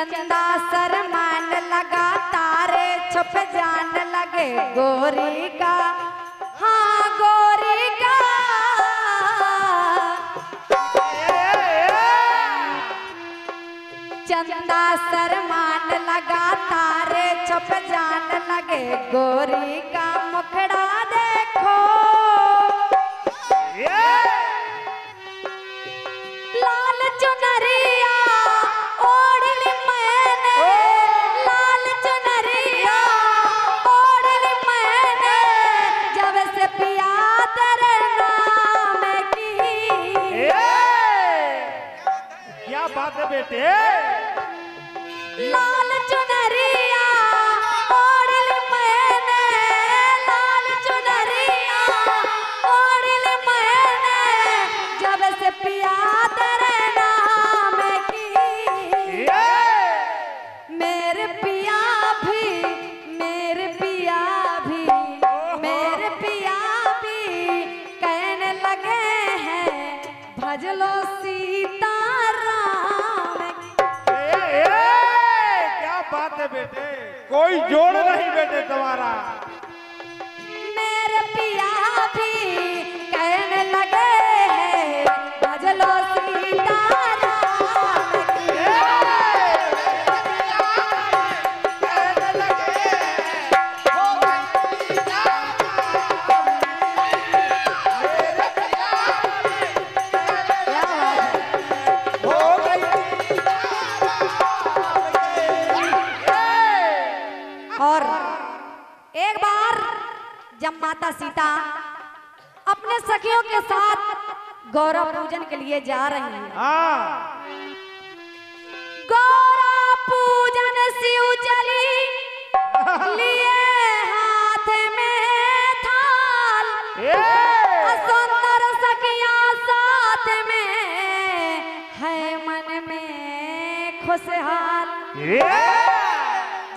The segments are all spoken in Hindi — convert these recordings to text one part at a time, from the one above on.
चंदा शरमान लगा तारे छुप जान लगे गोरी का, हाँ गोरी का। चंदा शरमान लगा तारे छुप जान लगे गोरी का, मुखड़ा देखो लाल चुनरिया ओढ़ ली मैंने, लाल चुनरिया ओढ़ ली मैंने, जब से पिया तेरे नाम की। क्या बात है बेटे? लाल चुनरिया ओढ़ ली मैंने, लाल चुनरिया ओढ़ ली मैंने, जब से पिया तेरे नाम की। मेरे पिया भी, मेरे पिया भी, मेरे पिया भी कहने लगे हैं भज लो सीताराम। क्या बात है बेटे? कोई जोड़ नहीं बेटे तुम्हारा। मेरे पिया भी कहने लगे हैं भज लो सीताराम। और एक बार जब माता सीता अपने सखियों के साथ गौरव पूजन के लिए जा रही हैं, गौरव पूजन शिव चली लिए हाथ में थाल, सुंदर सखियां साथ में है मन में खुशहाल।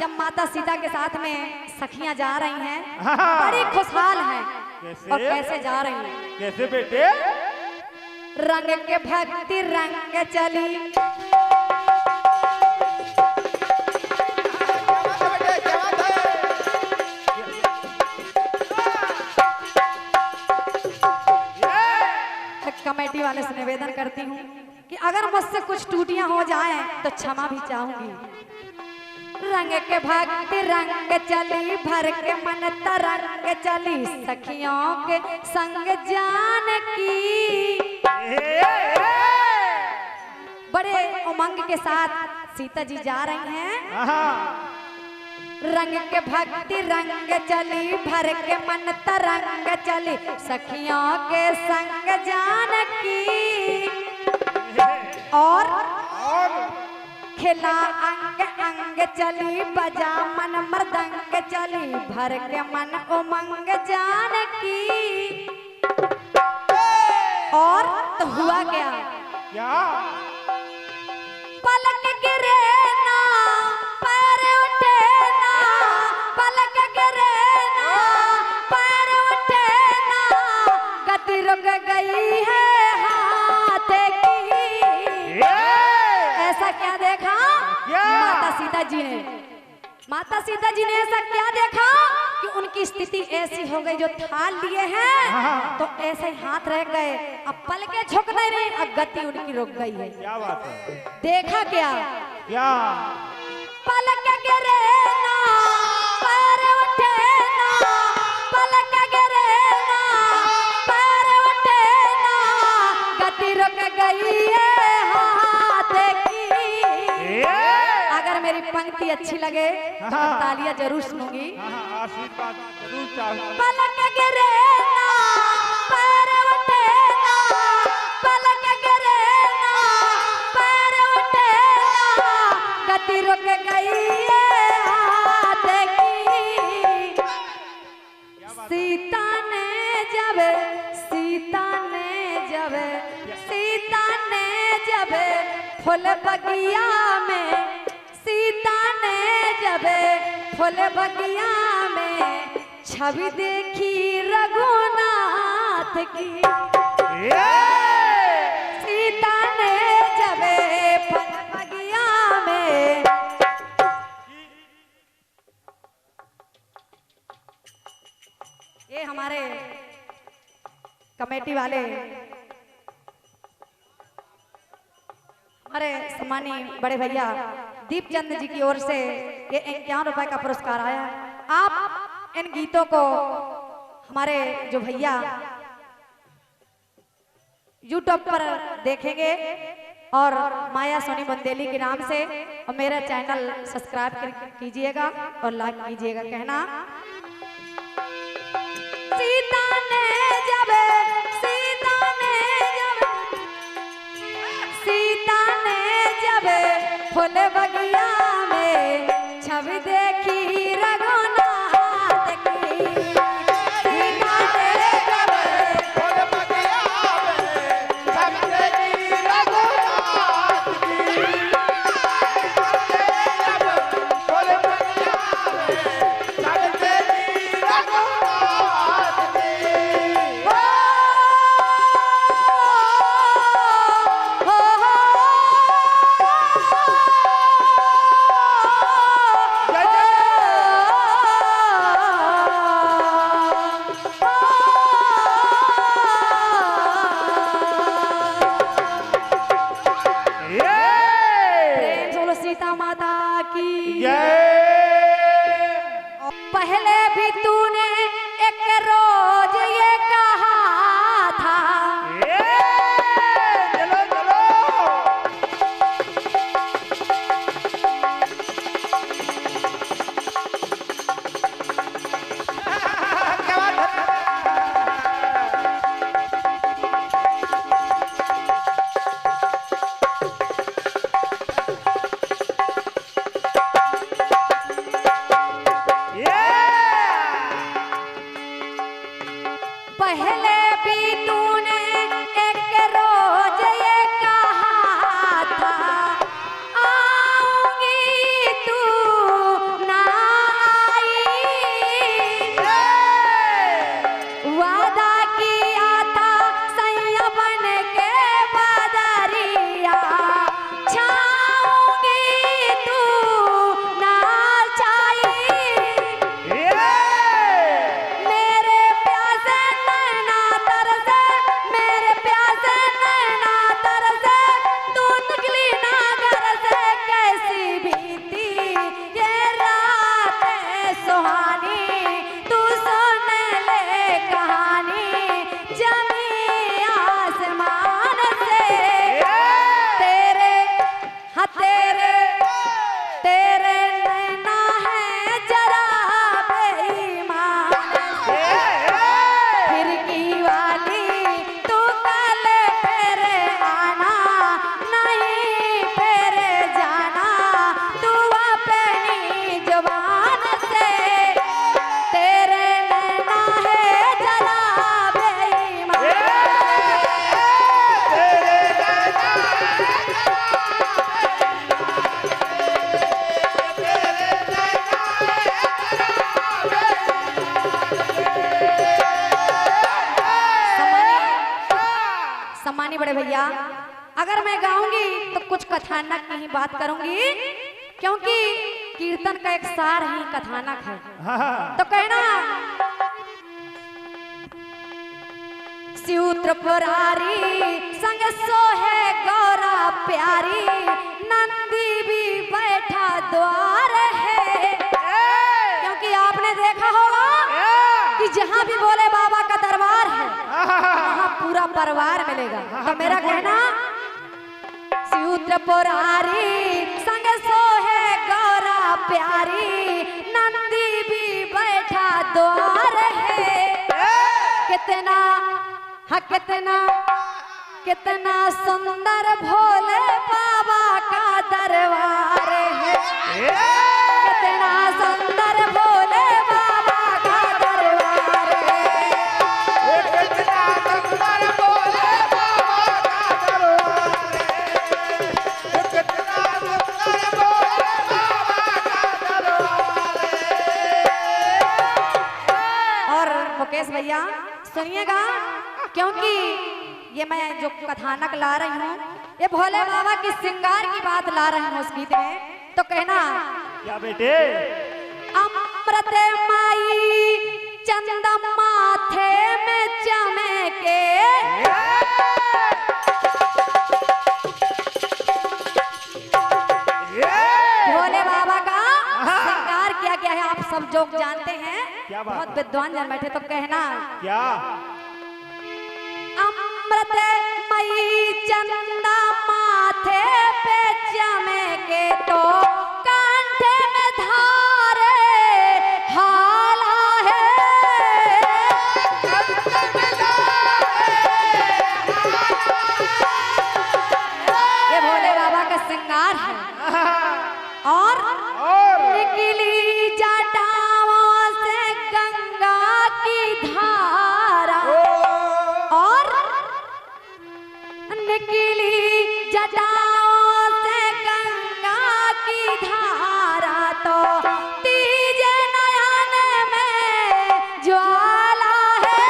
जब माता सीता के साथ में सखियां जा रही हैं, बड़ी खुशहाल हैं। कैसे? और कैसे जा रही हैं? कैसे बेटे? रंग के भक्ति रंग चली, कमेटी वाले से निवेदन करती हूँ कि अगर मुझसे कुछ त्रुटियां हो जाएं तो क्षमा भी चाहूंगी। रंग के भक्ति रंग चली, भर के मन तरंग चली, सखियों के संग जान की। बड़े उमंग के साथ सीता जी जा रही हैं। रंग के भक्ति रंग चली, भर के मन तरंग चली, सखियों के संग जान की। और खिला अंग अंग चली, बजा मन मृदंग चली, भर के मन उमंग जान की। और तो हुआ क्या? क्या? पलक गिरे ना पैर उठे ना, पलक गिरे ना पैर उठे ना, गति रुक गई है हाथ की। ऐसा क्या देखा माता सीता जी ने? माता सीता जी ने ऐसा क्या देखा कि उनकी स्थिति ऐसी हो गई, जो थाल लिए हैं तो ऐसे ही हाथ रह गए, अब पलके झुक नहीं रही, अब गति उनकी रुक गई है। क्या बात है? देखा क्या? क्या? पलक गिरे ना पैर उठे ना, पलक गिरे ना पैर उठे ना, गति रुक गई है हाथ की। अगर मेरी पंक्ति अच्छी लगे तो तालियां जरूर सुनूंगी। आशीर्वाद जरूर चाहूंगा। पलक गिरे ना पैर उठे ना, पलक गिरे ना पैर उठे ना, गति रुक गई है हाथ की। सीता ने जब, सीता ने जब, सीता ने जब फूल बगिया में, सीता ने जब फूल बगिया में छवि देखी रघुनाथ की। सीता ने जब फूल बगिया में कमेटी वाले हमारे सम्मानी बड़े भैया दीपचंद जी की ओर से ये 51 रुपए का पुरस्कार आया है। आप इन गीतों को हमारे जो भैया यूट्यूब पर देखेंगे और माया सोनी बुंदेली के नाम से, और मेरा चैनल सब्सक्राइब कीजिएगा और लाइक कीजिएगा। कहना सीता ने जब फूल बगिया में छवि देखी रघुनाथ की, सीता ने जब फूल बगिया में छवि देखी रघुनाथ की, फूल बगिया में छवि देखी रघुनाथ की। पहले भी तूने एक रोज ये कहा था, चलो चलो क्या बात है? पहले भी तूने एक रोज ये कहा था, आऊंगी तू ना आई, वादा किया था सैया बन के बदरिया, छाऊंगी तू ना छाई, मेरे प्यासे नैना तरसे, मेरे प्यासे नैना तरसे, तू निकली ना घर से, कैसी बीती ये रात सुहानी, तू सुन ले कहानी जमी आसमान से, तेरे हाँ तेरे नैना है जरा बेईमान, खिड़की वाली तू कल फिर आना, नहीं फिर जाना तू अपनी जुबान से, तेरे नैना है जरा बेईमान। सम्मानी बड़े भैया, अगर मैं गाऊंगी तो कुछ कथानक की ही बात करूंगी, क्योंकि कीर्तन का एक सार ही कथानक है। तो कहना शिव त्रिपुरारी संग सोहे गौरा प्यारी, नंदी भी बैठा द्वार है, क्योंकि आपने देखा होगा कि जहाँ भी बोले बाबा का दरबार है वहाँ पूरा परिवार मिलेगा। तो मेरा कहना शिव त्रिपुरारी संग सोहे गौरा प्यारी, नंदी भी बैठा द्वार है, कितना हाँ कितना सुंदर भोले बाबा का दरबार है, कितना सुंदर भोले बाबा का दरबार है, कितना सुंदर भोले बाबा का दरबार है, कितना सुंदर भोले बाबा का दरबार है। और मुकेश भैया सुनिएगा, क्योंकि ये मैं जो कथानक ला रही हूँ ये भोले बाबा की श्रृंगार की बात ला रही हूँ उस गीत में। तो कहना क्या बेटे? अमृत माई चंद माथे में चमके, लोग जानते हैं, क्या बात बहुत विद्वान जन बैठे, तो कहना क्या? अमृत मई चंदा माथे पे चमके तो कांधे में धारे हाला है। ये भोले बाबा का श्रृंगार है। और निकली जटाओं से गंगा की धारा, और निकली जटाओं से गंगा की धारा, तो तीजे नयन में ज्वाला है।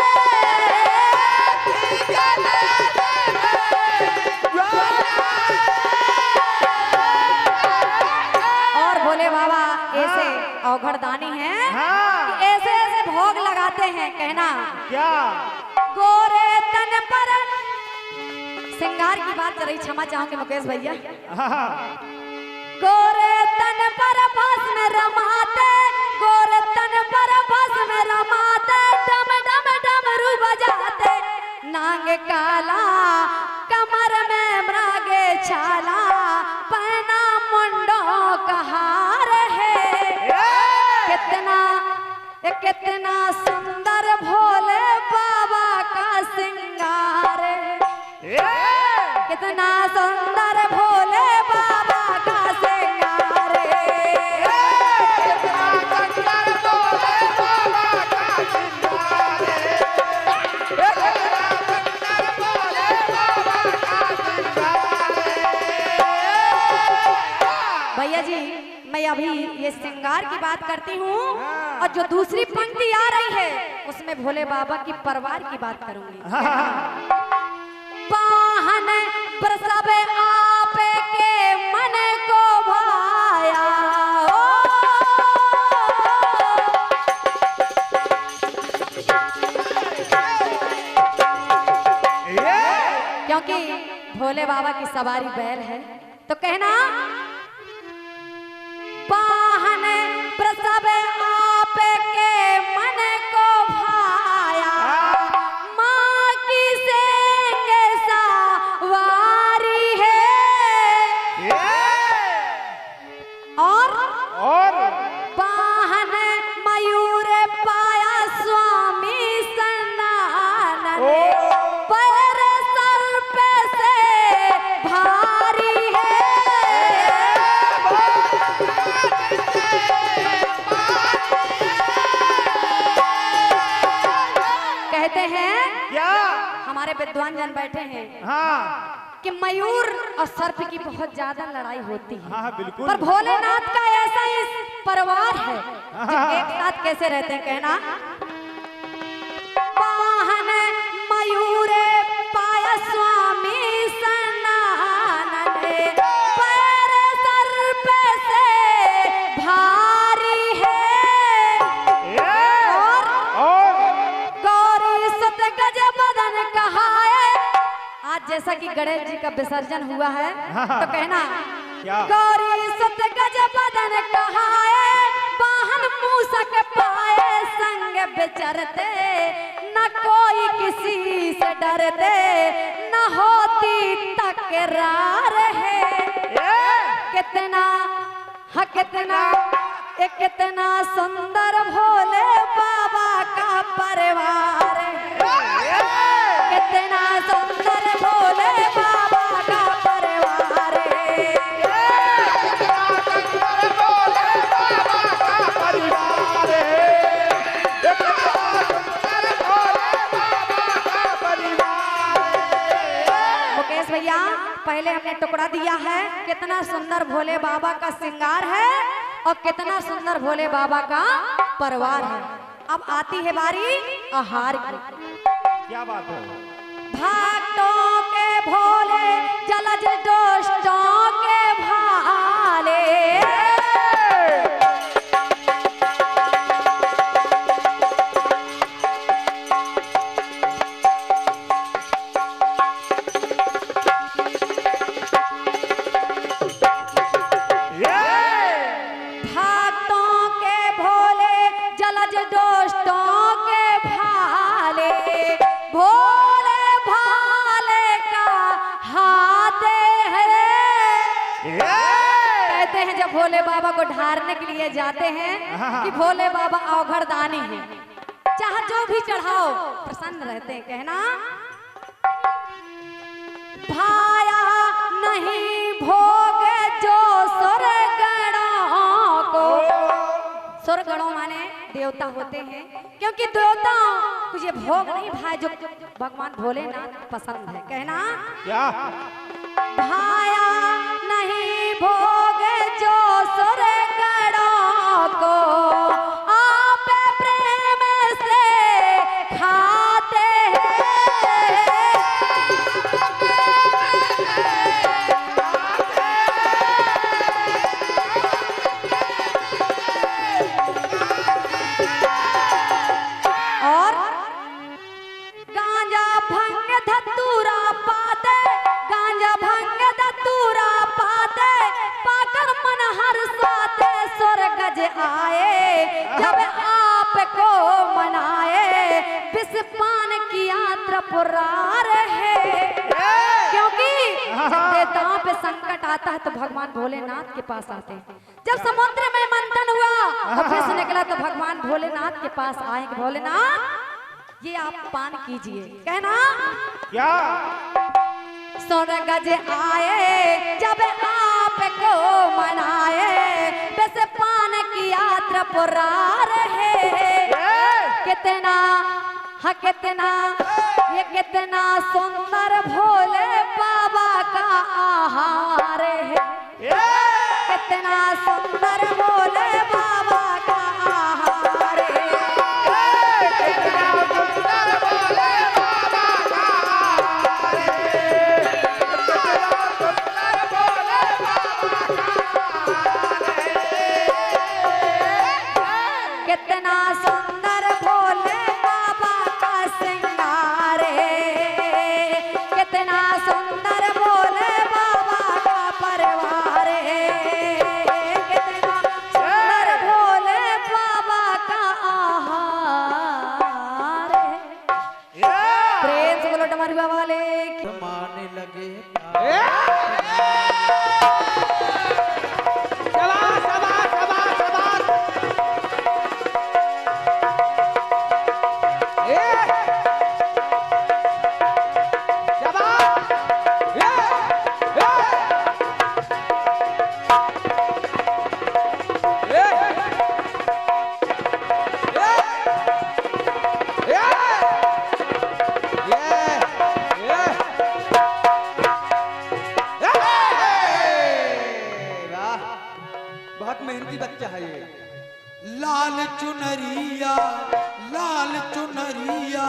और भोले बाबा ऐसे अवघड़दानी हैं कि ऐसे ऐसे भोग लगाते हैं। कहना क्या? गोरे तन पर श्रृंगार की बात कर रही, क्षमा चाहूंगी मुकेश भैया। गोरे तन पर भस्म रमाते, गोरे तन पर भस्म रमाते, डम डम डमरू बजाते, नांग काला कमर में मृगे छाला, पहना मुंडों का हार है। कितना सुंदर भोले बाबा का श्रृंगार है। कितना सुंदर भोले बाबा का श्रृंगार है। कितना सुंदर भोले बाबा का श्रृंगार है। कितना सुंदर भोले बाबा का श्रृंगार है। भैया जी, मैं अभी ये श्रृंगार की बात करती हूँ, और जो दूसरी पंक्ति आ रही है उसमें भोले बाबा की परवार की बात करूंगी। पाहन प्रसव आप के मन को भाया, क्योंकि भोले बाबा की सवारी बैल है। तो कहना पाहन प्रसव आप के मन को भाया, माँ की सेंगे सवारी है। और पाहन मयूर पाया स्वामी सनानन, पर सर पे से भारी है। कहते हैं क्या? हमारे विद्वान जन बैठे हैं कि मयूर और सर्प की बहुत ज्यादा लड़ाई होती है। हाँ, बिल्कुल। पर भोलेनाथ का ऐसा ही परिवार है जो एक साथ कैसे रहते हैं। कहना पाहन मयूर पाया स्वामी सनानन, पर सर्प से भारी है। और गौरी सुत गज बदन कहाए, आज जैसा कि गणेश जी का विसर्जन हुआ है, तो कहना क्या? गौरी सुत गज बदन कहाए, वाहन मूसक पाए संग विचरते, न कोई किसी से डरते, न होती तकरार है। कितना कितना सुंदर भोले बाबा का परिवार है। कितना सुंदर भोले बाबा का परिवार है। कितना सुंदर भोले बाबा का परिवार है। कितना सुंदर भोले बाबा का परिवार है। मुकेश भैया, पहले हमने टुकड़ा दिया है कितना सुंदर भोले बाबा का श्रृंगार है और कितना सुंदर भोले बाबा का परिवार है। अब आती है बारी आहार की। क्या बात है? भक्तों के भोले जलज दोस्तों के भाले, भक्तों के भोले भोले बाबा को ढारने के लिए जाते हैं कि भोले बाबा अवघड़दानी हैं, चाहे जो भी चढ़ाओ प्रसन्न रहते हैं। कहना भाया नहीं भोग जो सुरगणों को, सुरगणों माने देवता होते हैं, क्योंकि देवताओं को ये भोग नहीं भाई जो भगवान भोलेनाथ पसंद है। कहना क्या भाया नहीं भोग जो सुरगणों को, आप प्रेम से खाते और गांजा भंग धतूरा पाते, गांजा भंग धतूरा पाते, पाकर मन हर्षाते स्वर्ग आए जब आपको मनाए, विष पान की यात्रा पुरार है। क्योंकि जब देवताओं पे संकट आता है तो भगवान भोलेनाथ के पास आते हैं। जब समुद्र में मंथन हुआ और विष निकला तो भगवान भोलेनाथ के पास आए कि भोलेनाथ ये आप पान कीजिए। कहना क्या स्वर्ग आए जब आपको मनाए, विष पान की यात्रा पुरार है। कितना हाँ कितना ये कितना सुंदर भोले बाबा का आहार है, कितना सुंदर भोले बाबा का आहार है, कितना सुंदर भोले बाबा का आहार है, कितना सुंदर भोले बाबा का श्रृंगार है, कितना सुंदर भोले बाबा का परिवार है, कितना सुंदर भोले बाबा का आहार है। प्रेम से बोलो डमरू बाबा वाले माने लगे लाल चुनरिया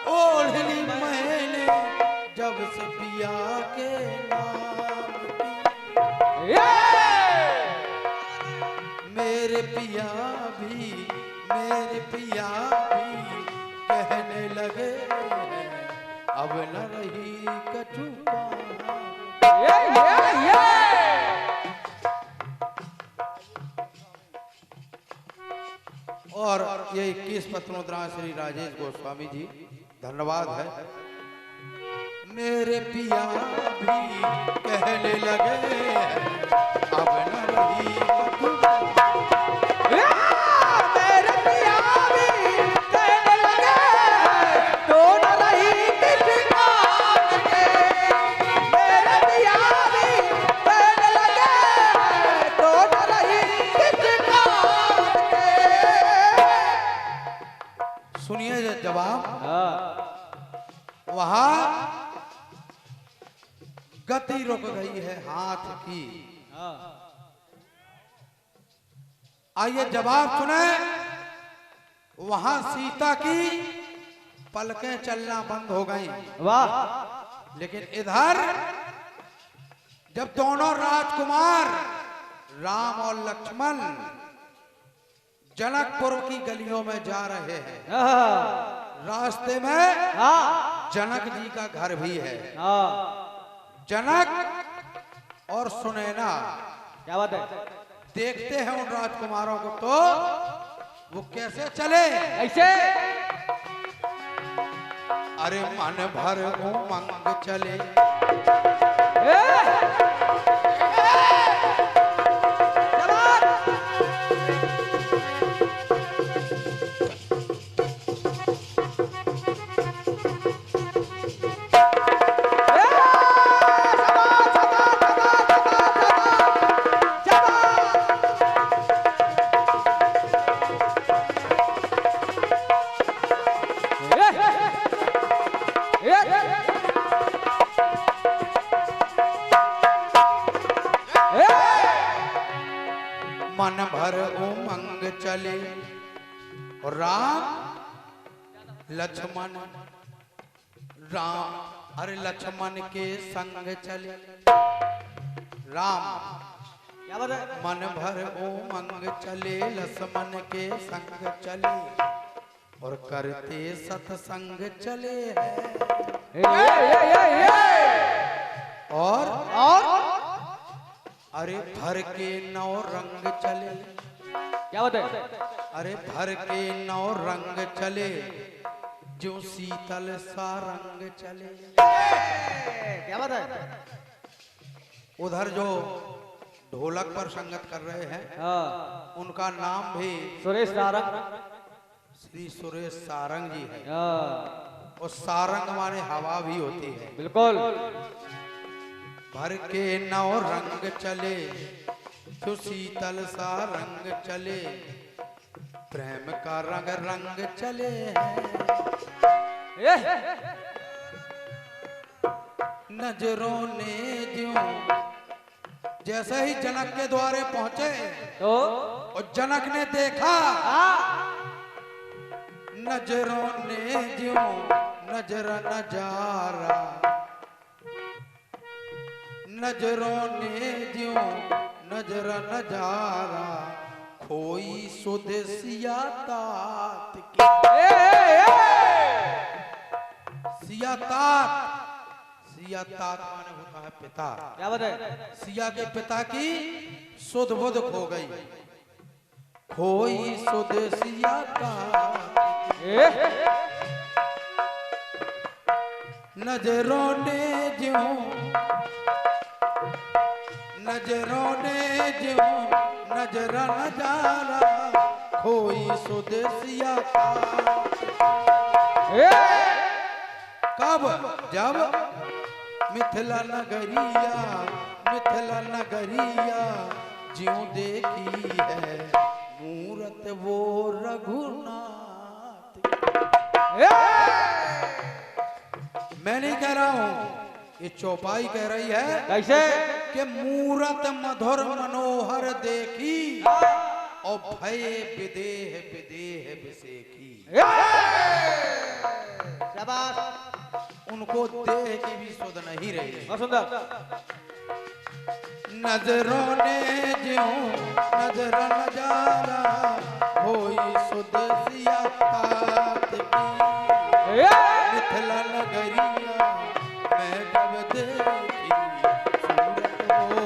ओढ़नी मैंने जब से पिया के नाम की, मेरे पिया भी कहने लगे अब न रही कछुआ। और ये 21 पत्रों श्री राजेश गोस्वामी जी धन्यवाद है। मेरे पिया भी कहने लगे अब न रही मेरे पिया भी कहने लगे तो न रही किसकान के, मेरे पिया भी कहने लगे तो न रही किसकान के। सुनिए जवाब वहां गति रुक गई है हाथ की। आइए जवाब सुने। वहां सीता की पलकें चलना बंद हो गई। वाह। लेकिन इधर जब दोनों राजकुमार राम और लक्ष्मण जनकपुर की गलियों में जा रहे हैं, रास्ते में जनक जी का घर भी है। जनक और सुनैना क्या बात है, देखते हैं उन राजकुमारों को तो वो कैसे चले ऐसे। अरे मन भर उमंग चले, मन भर उमंग चले राम लक्ष्मण अरे लक्ष्मण के संग चले राम मन भर उमंग चले लक्ष्मण के संग चले और करते सत्संग चले और अरे भर के नौ रंग चले क्या बात है? अरे भर के नौ रंग चले जो शीतल सा रंग चले। क्या बात है? उधर जो ढोलक पर संगत कर रहे हैं उनका नाम भी सुरेश सारंग, श्री सुरेश सारंग जी है। हाँ और सारंग माने हवा भी होती है। बिल्कुल। भर के नौ रंग चले जो शीतल सा रंग चले प्रेम का रंग रंग चले नजरों ने ज्यों जैसे ही जनक के द्वारे पहुंचे तो और जनक ने देखा नजरों ने ज्यों नजर नजारा नजरों ने ज्यों नजर नजारा खोई सुध सिया तात की सिया तात माने होता है पिता। क्या बात है? सिया के पिता की सुध बुध खो गई खोई सुध सिया तात नजरों ने ज्यों नजरों ने ज्यों नजर नजारा खोई सुध सिया कब जब मिथिला नगरिया ज्यों देखी है मूरत वो रघुनाथ। मैं नहीं कह रहा हूं ये चौपाई कह रही है। कैसे? कि मूरत मधुर मनोहर देखी और भय विदेह विदेह विसेखी। शाबाश। उनको देह की भी सुध नहीं रही। बहुत सुंदर। नजरों ने ज्यों नजर नजारा होई सुध सिया तात की मिथिला नगरिया मैं जब देखी सूरत वो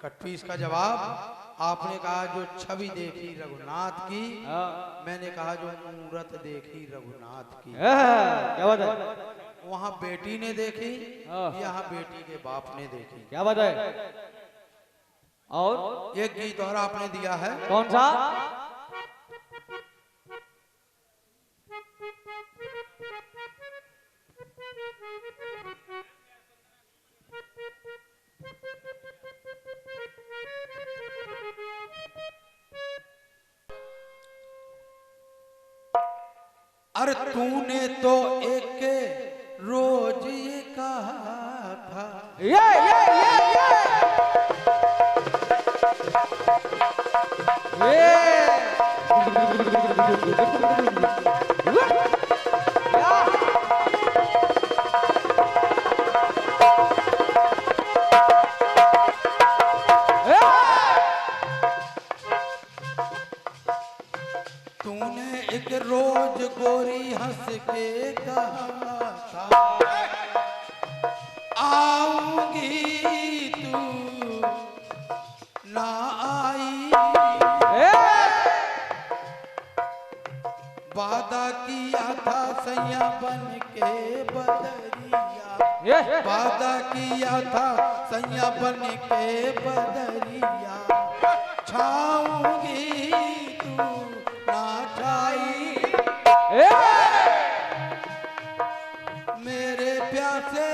कटपीस का जवाब आपने कहा जो छवि देखी रघुनाथ की मैंने कहा जो मूरत देखी रघुनाथ की। क्या बात है? वहां बेटी ने देखी यहाँ बेटी के बाप ने देखी। क्या बात है? और एक गीत और आपने दिया है कौन सा? अरे तूने तो एक रोज ये कहा था तूने एक रोज गोरी हंस के कहा था आऊंगी तू ना आई वादा किया था सैया बन के बदरिया वादा किया था सैया बन के बदरिया छाऊं जाऊंगी तू ना छाई मेरे प्यासे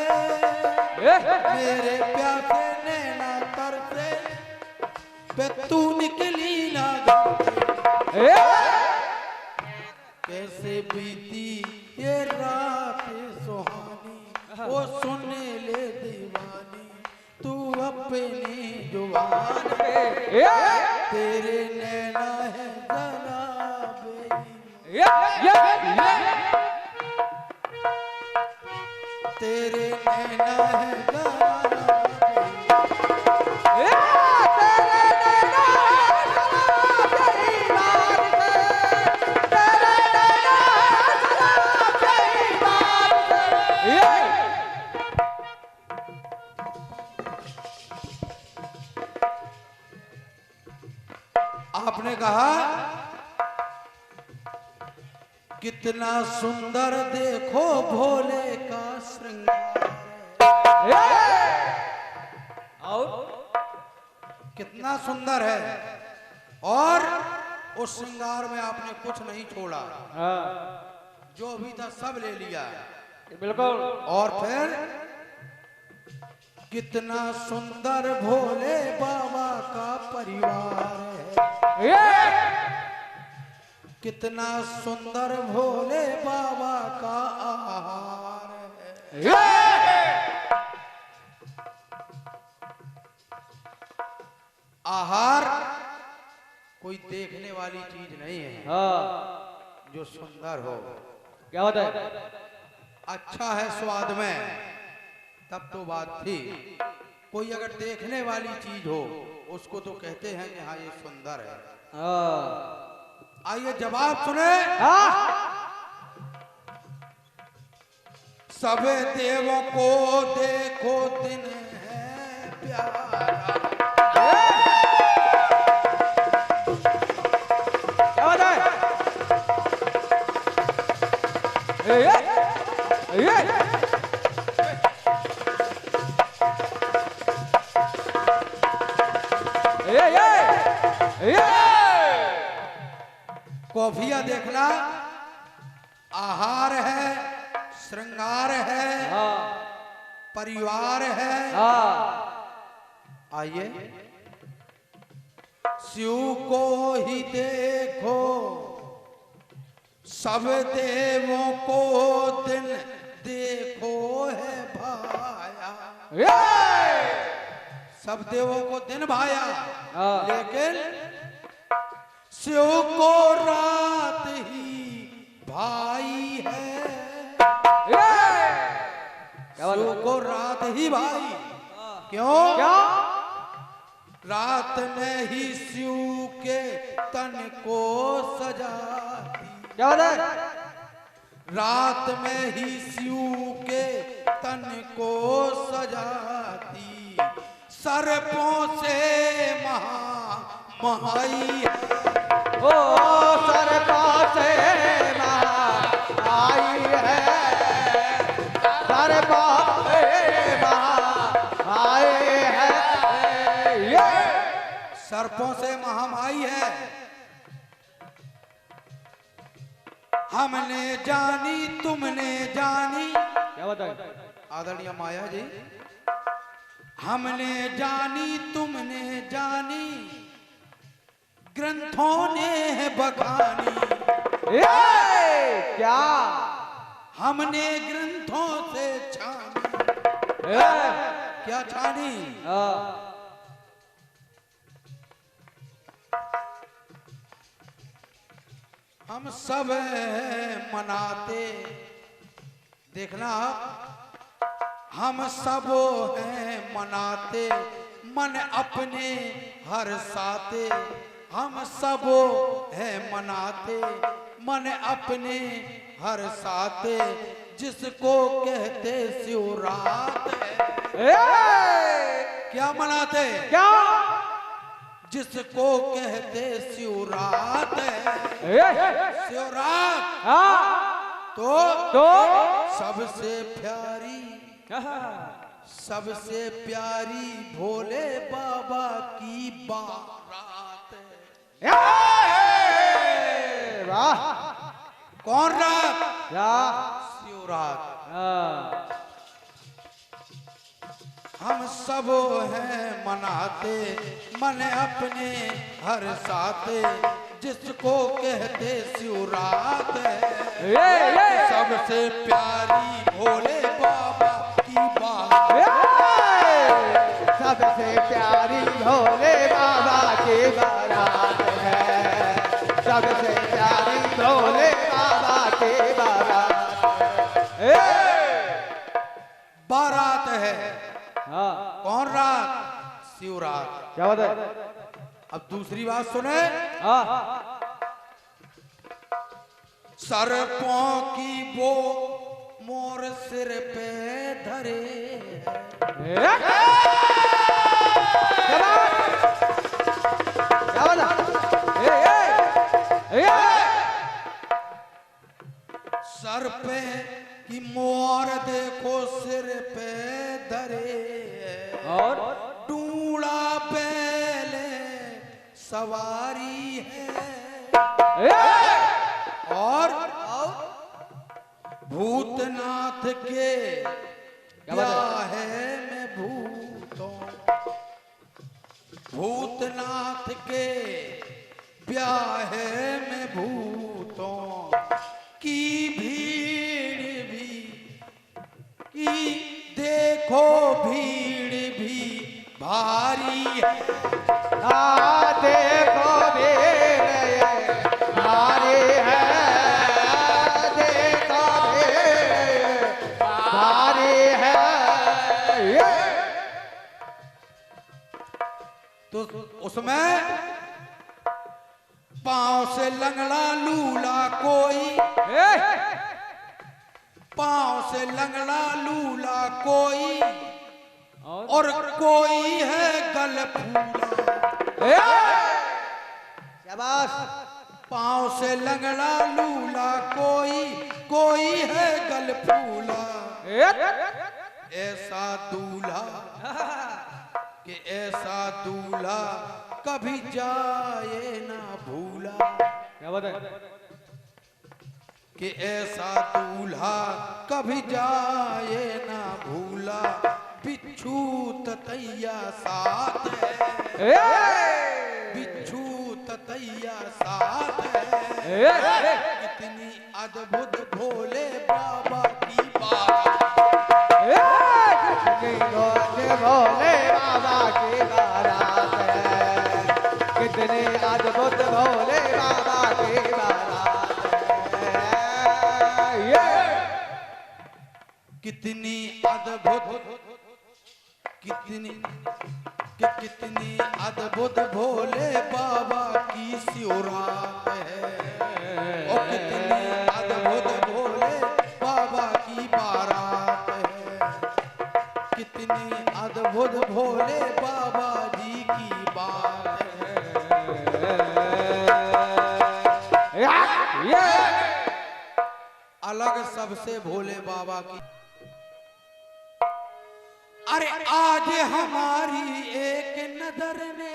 नैना तरसे पे तू निकली ना कैसे बीती ये रात सुहानी वो सुने ले दीवानी तू अपनी जुबान पे तेरे नैना है तेरे नैना है आपने कहा कितना सुंदर देखो भोले का श्रृंगार और कितना सुंदर है और उस श्रृंगार में आपने कुछ नहीं छोड़ा जो भी था सब ले लिया बिल्कुल और फिर कितना सुंदर भोले बाबा का परिवार है कितना सुंदर भोले बाबा का आहार है आहार कोई देखने वाली चीज नहीं है जो सुंदर हो क्या होता है अच्छा है स्वाद में तब तो बात थी कोई अगर देखने वाली चीज हो उसको तो कहते हैं कि हाँ ये सुंदर है आइए जवाब सुने सब देवों को देखो दिन है प्यारा क्या होता है कॉफिया देखना आहार है श्रृंगार है परिवार है आइए शिव को ही देखो सब देवों को दिन देखो है भाया सब देवों को दिन भाया लेकिन शिव को रात ही भाई है शिव को रात ही भाई क्यों रात में ही शिव के तन को सजाती क्या होता है रात में ही शिव के तन को सजाती सर्पों से महाई ओ सरपा से आई है सरपा आए है ये सर्पों से महामाई है हमने जानी तुमने जानी क्या बताए आदरणीय माया जी हमने जानी तुमने जानी ग्रंथों ने है बखानी क्या हमने ग्रंथों से छानी क्या छानी हम सब मनाते देखना हम सब हैं मनाते मन अपने हर साते हम सब हैं मनाते मन अपने हर साते जिसको कहते शिवरात क्या मनाते क्या जिसको कहते शिवरात शिवरात तो सबसे प्यारी भोले बाबा की बारात कौन रात? क्या? शिवरात। हाँ। हम सब हैं मनाते मन अपने हर साथे, जिसको कहते शिवरात है। सबसे प्यारी भोले बाबा की बात, सबसे प्यारी भोले बाबा की बारात है। सबसे प्यारी भोले बाबा की बारात है। हाँ। कौन रात? शिवरात। क्या बात है? अब दूसरी बात सुने। हाँ। सर्पों की वो मोर सिर पे धरे, क्या सर पे की मोर देखो सिर पे धरे, और टूड़ा पहले सवारी है, और भूतनाथ के ब्याह में भूतों, भूतनाथ के ब्याह में भूतों की भीड़ भी, की देखो भीड़ भी भारी है। देखो भीड़ भारी है, देखो भीड़ भारी है। तो उसमें पांव से लंगड़ा लूला कोई, पांव से लंगड़ा लूला कोई, और कोई है गल फूला। शाबाश। पांव से लंगड़ा लूला कोई, कोई है गल फूला। ऐसा दूल्हा कि ऐसा दूल्हा कभी जाए ना भूला, क्या बात है? कि ऐसा दूल्हा कभी जाए ना भूला। बिच्छू ततैया साथ है, बिच्छू ततैया साथ है। कितनी अद्भुत भोले बाबा की बात, भोले बाबा की बारात है। कितने अद्भुत भोले बाबा की बारात है। कितनी अद्भुत, कितनी अद्भुत भोले बाबा की शिवरात है, और कितनी अद्भुत भोले बाबा की बारात है। कितनी अद्भुत भोले बाबा जी की बात है। अलग सबसे भोले बाबा की। अरे आज हमारी एक नजर ने,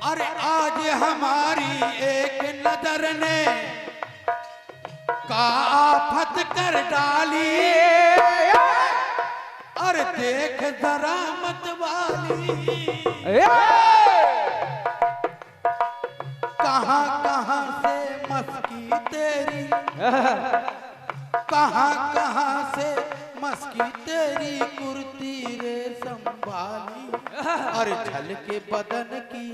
अरे आज हमारी एक नजर ने का आफत कर डाली। अरे देख जरा मत वाली, कहां कहां से मस्की तेरी, कहां कहां से मस्की तेरी कुर्ती रे संभाली। अरे झल के बदन की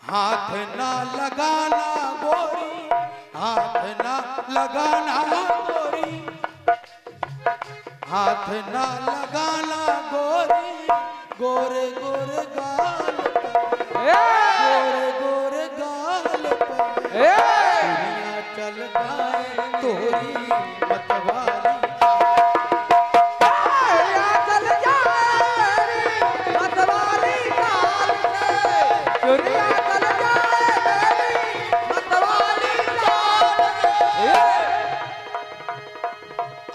हाथ ना लगाना गोरी, हाथ ना लगाना गोरी, हाथ ना लगाना गोरी, गोरे गोरे गाल पे, गोरे गोरे गाल पे दुनिया चल जाए गोरी मतवाली या चल जाए मेरी मतवाली चाल से, चुरिया चल जाए मेरी मतवाली चाल से।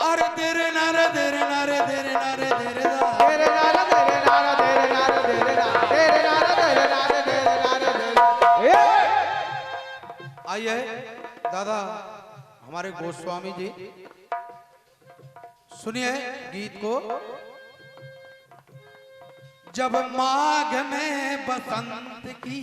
अरे तेरे नारे तेरे नारे तेरे नारे तेरे दा तेरे नारा तेरे नारा तेरे नारा तेरे नारा तेरे नारा तेरे नारा तेरे नारा तेरे। आइए दादा हमारे गोस्वामी जी सुनिए गीत को। जब माघ में बसंत की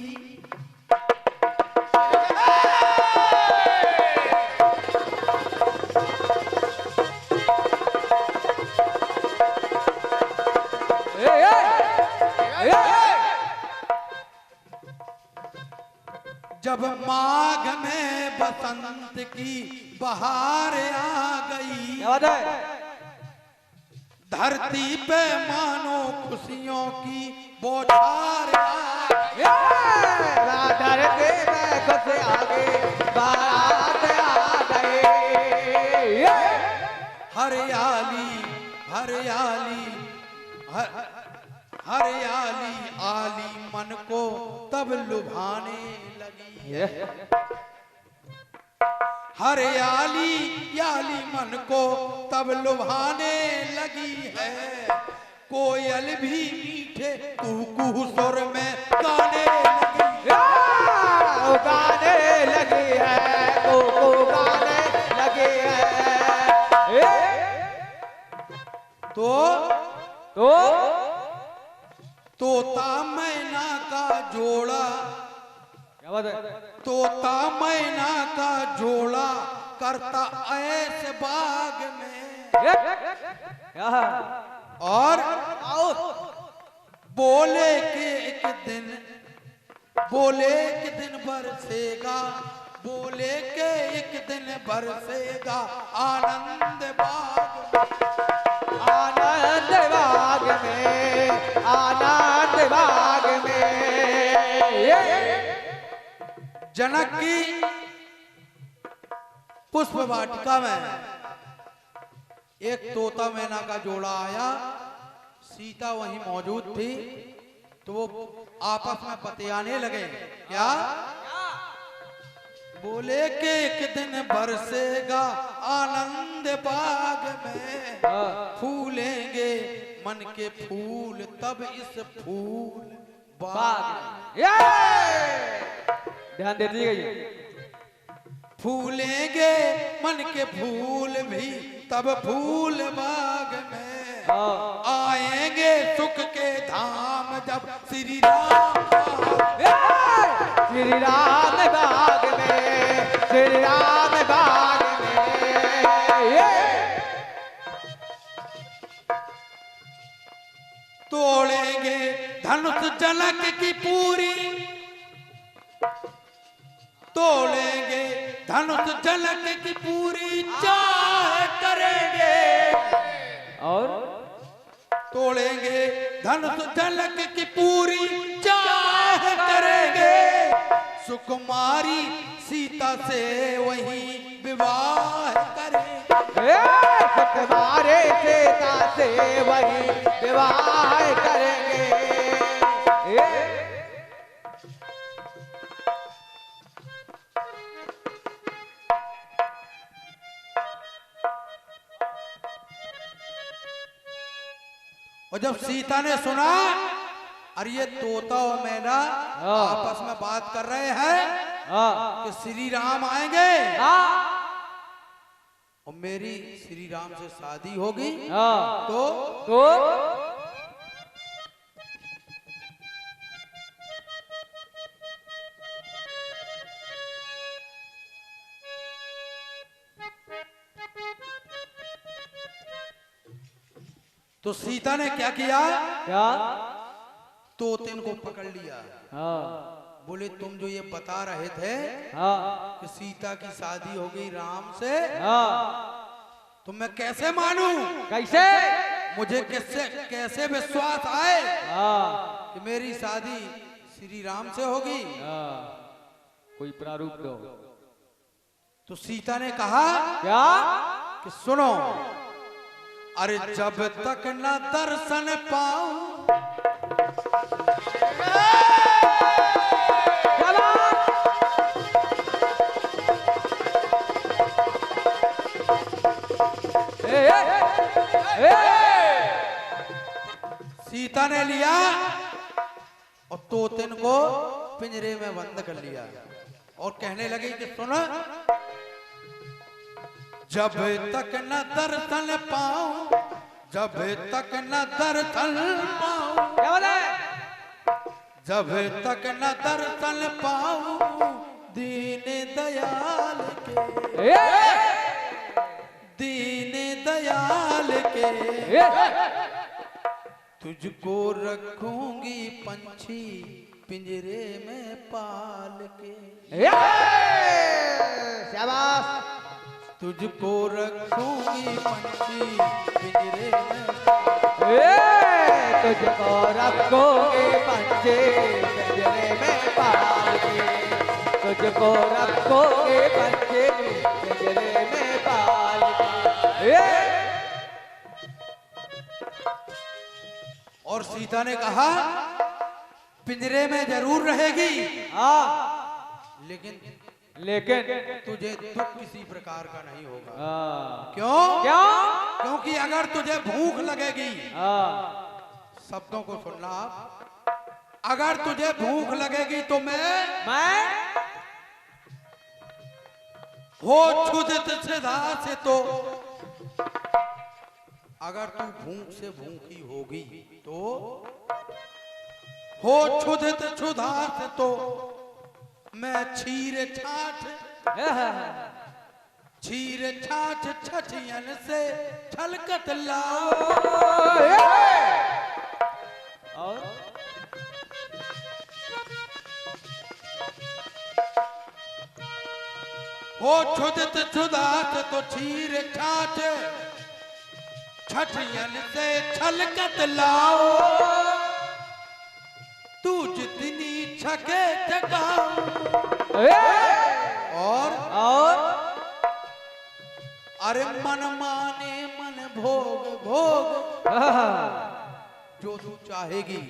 जब माघ में बसंत की बहार आ गई, क्या बात है? धरती पे मानो खुशियों की बौछार आ गई। धरती में खुद आगे बारात आ गई। हरियाली हरियाली हरियाली आली मन को तब लुभाने लगी। हरियाली याली मन को तब लुभाने लगी है। कोयल भी मीठे कुहू सुर में गाने लगी। गाने लगी है को गाने लगी है। तो तोता मैना का जोड़ा, क्या बात है? तोता मैना का जोड़ा करता ऐसे बाग में। क्या? और बोले कि एक दिन बरसेगा, बोले के एक दिन बरसेगा आनंद बाग में। आनंद बाग में, आनंद बाग में। जनक की पुष्प वाटिका में एक तोता मैना का जोड़ा आया। सीता वहीं मौजूद थी तो वो आपस में बतियाने लगे। क्या? बोले कि एक दिन बरसेगा आनंद बाग में, फूलेंगे मन के फूल तब इस फूल बाग। ध्यान दे दीजिए। फूलेंगे मन के फूल भी तब फूल बाग में। आएंगे सुख के धाम जब श्री राम श्री राम बाग में, श्री राम बाग में। तोड़ेंगे धनुष झलक की पूरी, तोड़ेंगे धनुष झलक की पूरी चाह करेंगे। और तोड़ेंगे धनुष झलक की पूरी चाह करेंगे। सुकुमारी सीता से वहीं विवाह करेंगे। तुम्हारे सीता से वही विवाह करेंगे। और जब सीता ने सुना अरे ये तोता और मैना आपस में बात कर रहे हैं कि श्री राम आएंगे और मेरी श्री राम से शादी होगी, तो तो सीता ने क्या किया? क्या? तोते को पकड़ लिया। बोले तुम जो ये बता रहे थे कि सीता की शादी हो गई राम से, तो मैं कैसे मानूं? कैसे? मुझे कैसे विश्वास आए कि मेरी शादी श्री राम से होगी? कोई प्रारूप दो। तो सीता ने कहा क्या? कि सुनो, अरे जब तक न दर्शन पाऊं, क्या बात? सीता ने लिया और तोतिन को पिंजरे में बंद कर लिया और कहने लगी कि सुन, जब तक न दर्शन पाऊं, जब तक न दर्शन पाऊं, क्या बात है? जब तक न दर्शन पाऊं, दीन दयाल के, दीन दयाल के, तुझको रखूंगी पंछी पिंजरे में पाल के। शाबाश। तुझको रखूंगी पंछी पिंजरे में, तुझको रखोगे पंछी पिंजरे में पाल के, तुझको रखोगे पंछी पिंजरे में पाल के। और सीता ने कहा पिंजरे में जरूर रहेगी, लेकिन तुझे दुख किसी प्रकार का नहीं होगा। क्यों? क्योंकि अगर तुझे भूख लगेगी, शब्दों को सुनना आप, अगर तुझे भूख लगेगी तो मैं हो क्षुधित श्रद्धा से, तो अगर तू भूख से भूखी होगी तो हो क्षुधित क्षुधा से, तो मैं छीर छाछ छठियन से छलकत लाओ। हो क्षुधित क्षुधा से, तो छीर छाछ छठियन से छलकत लाओ, तू जितनी छके जगाओ। और अरे मन माने मन भोग भोग, जो तू चाहेगी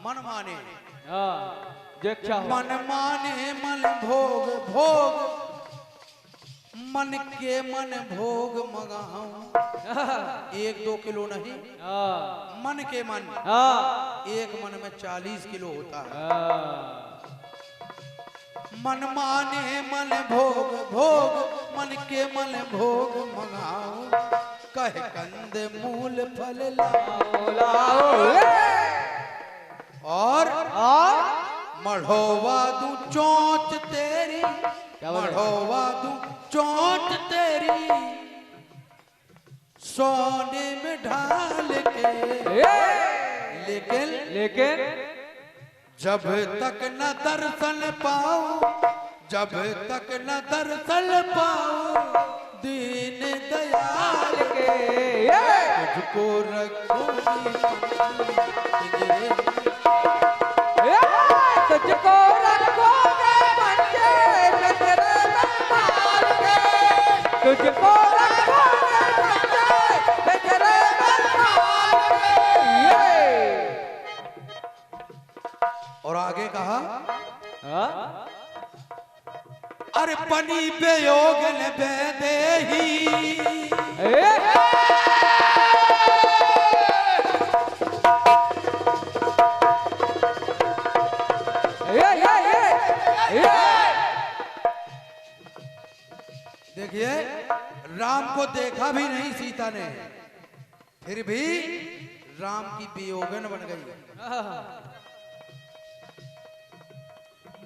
मन माने, मन माने मन भोग भोग, मन के मन भोग मंगाऊं। 1-2 किलो नहीं, मन के मन, एक मन में 40 किलो होता है। मन माने मन भोग भोग, मन के मन भोग मंगाऊं, कह कंद मूल फल लाओ, और मढ़ोवा दूं चोंच तेरी, मढ़ोवा दूं चोंच तेरी, सोने में ढाल के। लेकिन जब तक न दर्शन पाऊं, जब तक न दर्शन पाऊं, दीन दयाल के, तुझको रखूंगी पिंजरे में, तुझको रखोगे पंछी पिंजरे में पाल के, तुझको रखोगे पंछी पिंजरे में पाल के। और आगे कहा, अरे पनी बेयोग न बेदेही, देखिए राम को देखा भी नहीं सीता ने, फिर भी राम की वियोगन बन गई।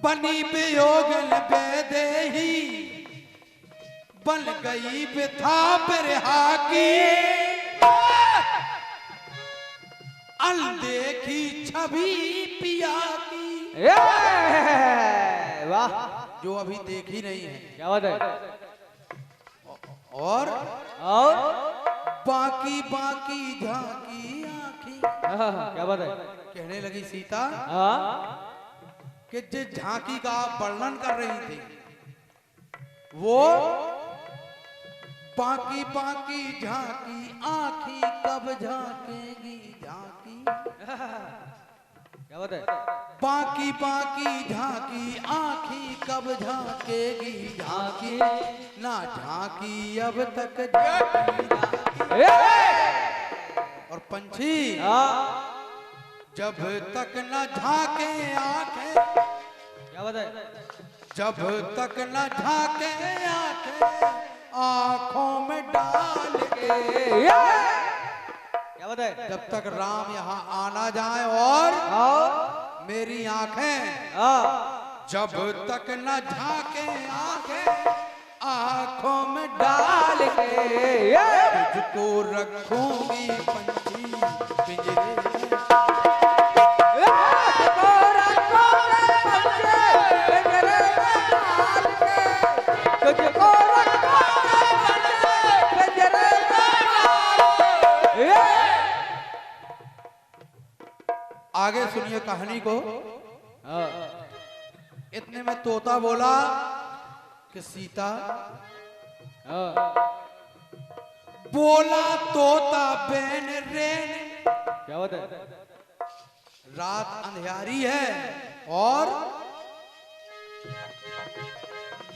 बनी वियोगन बेदेही, बन गई बिथा बिरहा की, अनदेखी छवि पिया की। वाह, जो अभी देखी नहीं है। क्या बात है? और बाकी बाकी झांकी आंखी। क्या बात है? कहने लगी सीता कि जिस झांकी का आप वर्णन कर रही थी, वो बाकी बाकी झांकी आंखी कब झांकेगी झांकी। क्या बात है? बाकी बाकी झांकी आंखी कब झांकेगी झांकी। ना झांकी अब तक झांकी। और पंछी जब तक न झांके आंखें। क्या बात है? जब तक न झांके आंखें आंखों में डाल के। क्या बात है? जब तक राम यहाँ आना जाए और मेरी आंखें जब तक न झांके आंखें आंखों में डाल के तुझको रखूंगी पंछी पिंजरे में। आगे सुनिए कहानी को। इतने में तोता बोला कि सीता। बोला तोता बेन रेन। क्या बात है? रात अंधियारी है और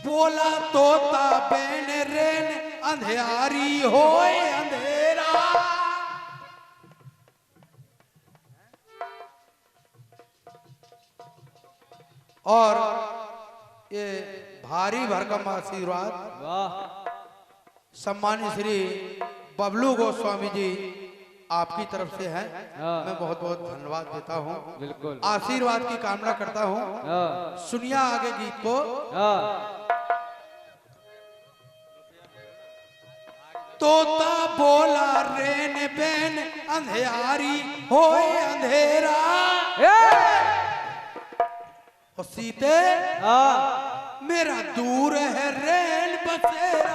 बोला तोता बेन रेन अंधियारी होए अंधेरा। और ये भारी भरकम आशीर्वाद सम्मानित श्री बबलू गोस्वामी जी आपकी तरफ से है। मैं बहुत बहुत धन्यवाद देता हूँ। बिल्कुल आशीर्वाद की कामना करता हूँ। सुनिया आगे गीत को। तोता बोला रेन बेन अंधियारी होए अंधेरा। और सीते मेरा दूर है रेल बसेरा।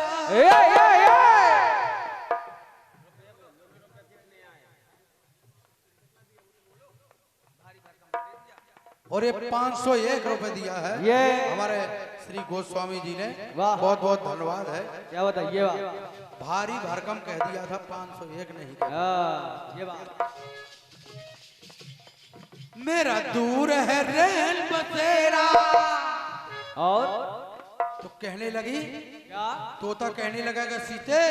और ये 501 रुपए दिया है ये हमारे श्री गोस्वामी जी ने। वाह। बहुत बहुत धन्यवाद है। क्या बात है? ये बात भारी भरकम कह दिया था 501 नहीं। ये बात मेरा दूर है रेल बसेरा। और तो कहने लगी क्या? तोता कहने लगा कि सीते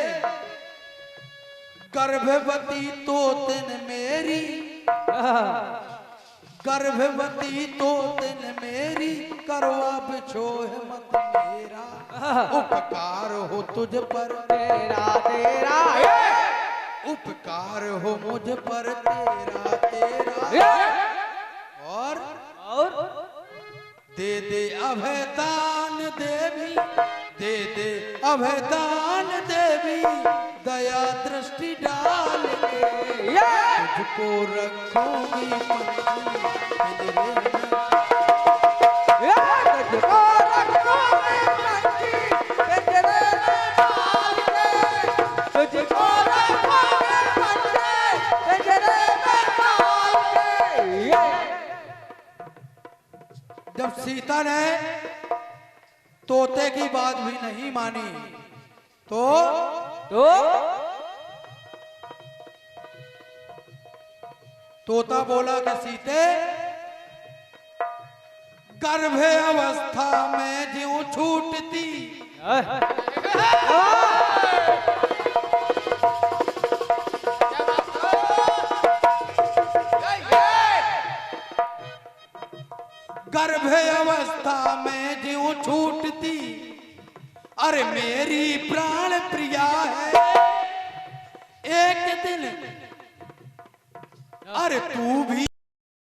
गर्भवती तोतन मेरी। गर्भवती तोतन मेरी करवा बिछोह मत मेरा। उपकार हो तुझ पर तेरा तेरा उपकार हो मुझ पर तेरा तेरा। और दे दे अभयदान देवी दे दे अभयदान देवी दया दृष्टि डाल के तुझको रखूंगी पंछी पिंजरे में। तुझको रखूंगी पंछी पिंजरे में डाल के। तुझको रखूंगी पंछी पिंजरे में डाल के। जब सीता ने तोते की बात भी नहीं मानी तो तोता बोला कि सीते गर्भ अवस्था में ज्यों छूटती। गर्भ अवस्था में ज्यों छूटती। अरे मेरी प्राण प्रिया है एक दिन अरे तू भी